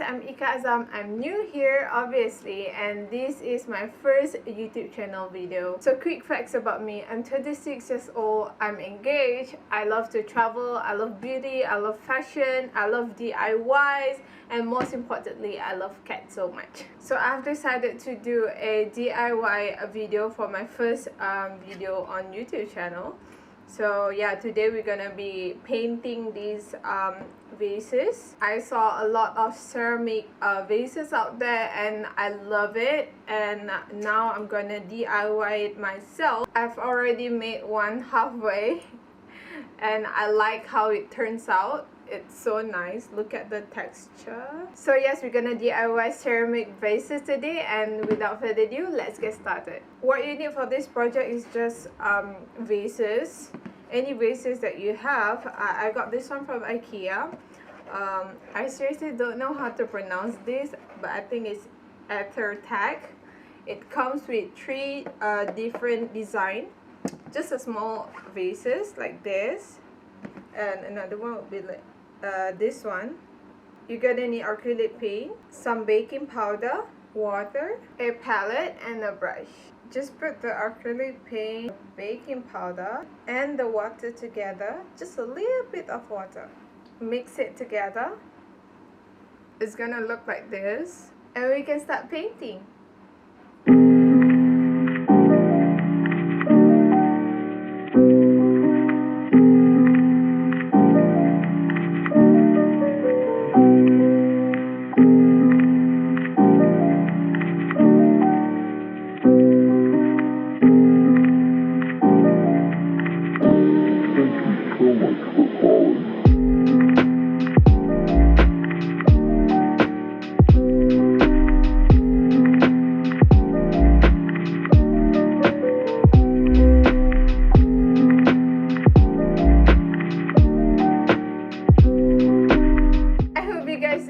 I'm Ika Azam. I'm new here obviously, and this is my first YouTube channel video. So quick facts about me: I'm 26 years old, I'm engaged, I love to travel, I love beauty, I love fashion, I love DIYs, and most importantly, I love cats so much. So I've decided to do a DIY video for my first video on YouTube channel. So yeah, today we're gonna be painting these vases. I saw a lot of ceramic vases out there and I love it, and now I'm gonna DIY it myself. I've already made one halfway and I like how it turns out. It's so nice. Look at the texture. So yes, we're gonna DIY ceramic vases today, and without further ado, let's get started. What you need for this project is just vases. Any vases that you have. I got this one from IKEA. I seriously don't know how to pronounce this, but I think it's ArciArt. It comes with 3 different designs. Just a small vases like this, and another one would be like this one. You're gonna need acrylic paint, some baking powder, water, a palette, and a brush. Just put the acrylic paint, baking powder, and the water together. Just a little bit of water. Mix it together. It's gonna look like this, and we can start painting.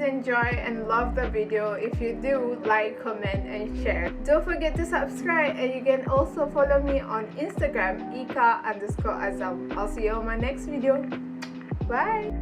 Enjoy and love the video. If you do, like, comment, and share. Don't forget to subscribe, and you can also follow me on Instagram, Ika_Azam. I'll see you on my next video. Bye.